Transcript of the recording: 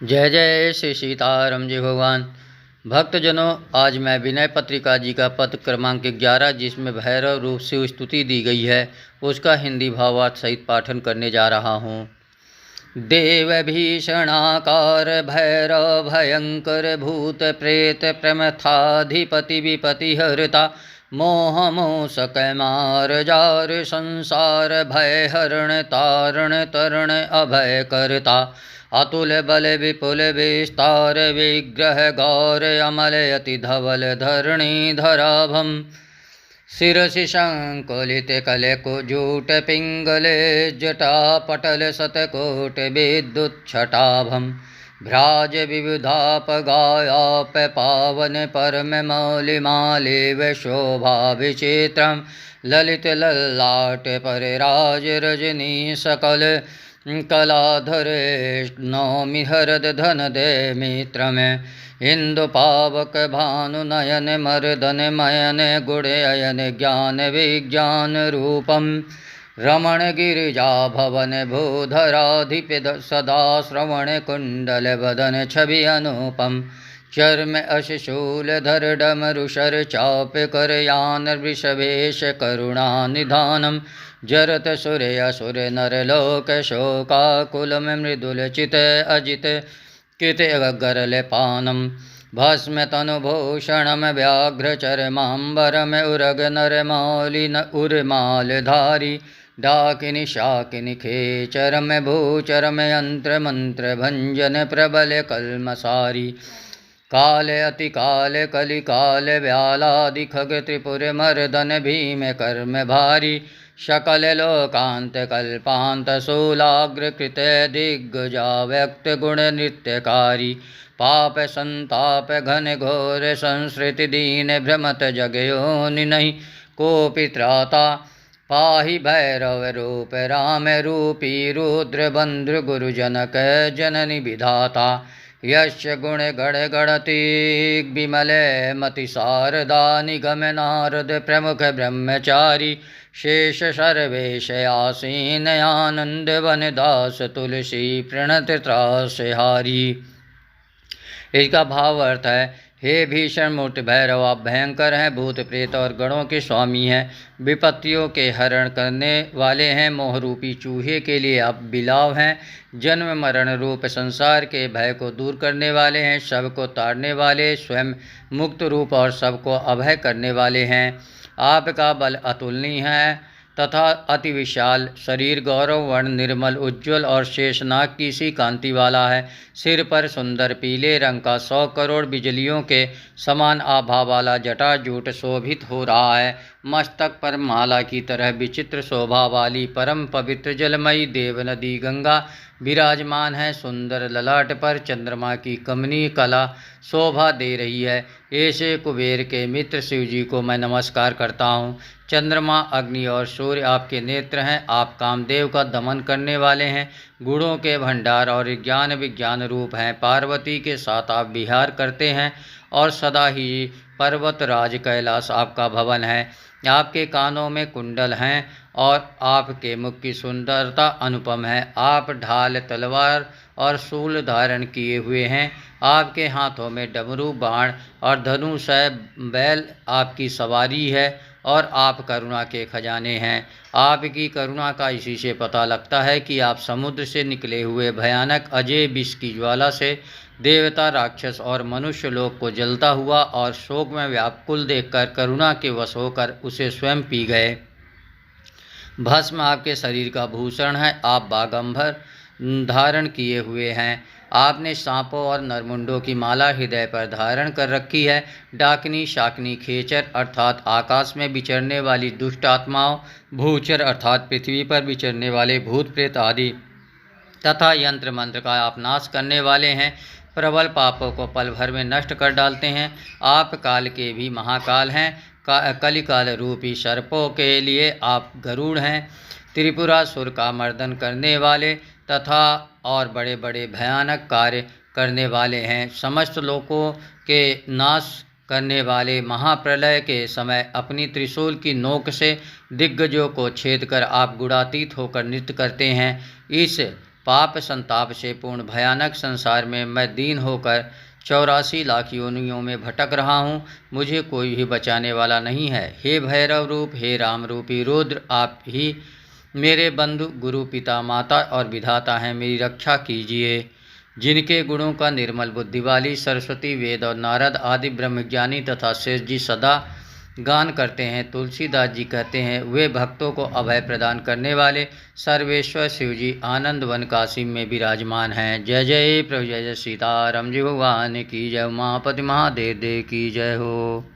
जय जय श्री सीताराम जी भगवान। भक्तजनों, आज मैं विनय पत्रिका जी का पत्र क्रमांक 11 जिसमें भैरव रूप से स्तुति दी गई है उसका हिंदी भावार्थ सहित पाठन करने जा रहा हूँ। देव भीषणाकार भैरव भयंकर भूत प्रेत प्रमथाधिपति विपति हरता मोह मोसक मार जार संसार भय हरण तारण तरण अभय करता अतुल बल विपुल विस्तार विग्रह गौर अमल अति धवल धरणी धराभम शिरसि संकुलित कलकुजूट पिंगले जटा पटल शतकोट विद्युत छटाभम भ्राज विविधाप गायाप पावन परम मौलिमालेव शोभा विचित्रम ललित ललाट परिराज रजनी सकल कलाधरे नौमि हरद धन दे मित्र में इंदु पावक भानु नयन मर्दन मयन गुण अयन ज्ञान विज्ञान रूपम रमण गिरिजा भवन भूधराधिप सदा श्रवण कुंडल बदन छवि अनुपम चर्म अशूल धर डमरुषर चाप कर यान वृषभेश करुणा निधानम जरत सुर असुर नर लोक शोकाकुल मृदुल चित अजित कृत गरल पानम भस्म तनुभूषणम व्याघ्र चरमांबरम उरग नर मौलिन उर्मालधारी डाकिनी शाकिनी खेचरम भूचरम यंत्र मंत्र भंजन प्रबल कलमसारी काल अति काल कलि काल व्यालादि खग त्रिपुर मर्दन भीम कर्म भारी शकल लोकांत कल्पांत शूलाग्र कृत दिग्गजा व्यक्त गुण नृत्यकारी पाप संताप घन घोर संस्कृति दीन भ्रमत जगयोनि नहीं कोपि त्राता पाहि भैरव रूप राम रूपी रुद्र बंधु गुरु जनक जननी विधाता यश गुण गण गणति विमल मति शारदा निगम नारद प्रमुख ब्रह्मचारी शेष सर्वेश आसीन आनंद वन दास तुलसी प्रणत त्रासहारी। इसका भाव अर्थ है, हे भीषण मूर्ति भैरव, आप भयंकर हैं, भूत प्रेत और गणों के स्वामी हैं, विपत्तियों के हरण करने वाले हैं, मोहरूपी चूहे के लिए आप बिलाव हैं, जन्म मरण रूप संसार के भय को दूर करने वाले हैं, सबको ताड़ने वाले, स्वयं मुक्त रूप और सबको अभय करने वाले हैं। आपका बल अतुलनीय है तथा अति विशाल शरीर गौरव वर्ण निर्मल उज्ज्वल और शेषनाग की सी कांति वाला है। सिर पर सुंदर पीले रंग का 100 करोड़ बिजलियों के समान आभा वाला जटाजूट शोभित हो रहा है। मस्तक पर माला की तरह विचित्र शोभा वाली परम पवित्र जलमयी देव नदी गंगा विराजमान है। सुंदर ललाट पर चंद्रमा की कमनीय कला शोभा दे रही है। ऐसे कुबेर के मित्र शिव जी को मैं नमस्कार करता हूँ। चंद्रमा अग्नि और सूर्य आपके नेत्र हैं। आप कामदेव का दमन करने वाले हैं, गुणों के भंडार और ज्ञान विज्ञान रूप हैं। पार्वती के साथ आप विहार करते हैं और सदा ही पर्वतराज कैलाश आपका भवन है। आपके कानों में कुंडल हैं और आपके मुख की सुंदरता अनुपम है। आप ढाल तलवार और शूल धारण किए हुए हैं। आपके हाथों में डमरू बाण और धनुष है। बैल आपकी सवारी है और आप करुणा के खजाने हैं। आपकी करुणा का इसी से पता लगता है कि आप समुद्र से निकले हुए भयानक अजय विष की ज्वाला से देवता राक्षस और मनुष्य लोक को जलता हुआ और शोक में व्याकुल देखकर करुणा के वश होकर उसे स्वयं पी गए। भस्म आपके शरीर का भूषण है। आप बागंबर धारण किए हुए हैं। आपने सांपों और नरमुंडों की माला हृदय पर धारण कर रखी है। डाकिनी शाकिनी खेचर अर्थात आकाश में विचरने वाली दुष्ट आत्माओं, भूचर अर्थात पृथ्वी पर विचरने वाले भूत प्रेत आदि तथा यंत्र मंत्र का आप नाश करने वाले हैं। प्रबल पापों को पल भर में नष्ट कर डालते हैं। आप काल के भी महाकाल हैं। कलिकाल रूपी सर्पों के लिए आप गरुड़ हैं। त्रिपुरासुर का मर्दन करने वाले तथा और बड़े बड़े भयानक कार्य करने वाले हैं। समस्त लोकों के नाश करने वाले महाप्रलय के समय अपनी त्रिशूल की नोक से दिग्गजों को छेद कर आप गुणातीत होकर नृत्य करते हैं। इस पाप संताप से पूर्ण भयानक संसार में मैं दीन होकर 84 लाख योनियों में भटक रहा हूँ। मुझे कोई भी बचाने वाला नहीं है। हे भैरव रूप, हे राम रूपी रुद्र, आप ही मेरे बंधु, गुरु, पिता, माता और विधाता हैं। मेरी रक्षा कीजिए। जिनके गुणों का निर्मल बुद्धि वाली सरस्वती, वेद और नारद आदि ब्रह्मज्ञानी तथा शेष जी सदा गान करते हैं, तुलसीदास जी कहते हैं, वे भक्तों को अभय प्रदान करने वाले सर्वेश्वर शिव जी आनंद वन काशी में विराजमान हैं। जय जय प्रभु, जय जय सीताराम जी भगवान की जय। उमापति महादेव देव की जय हो।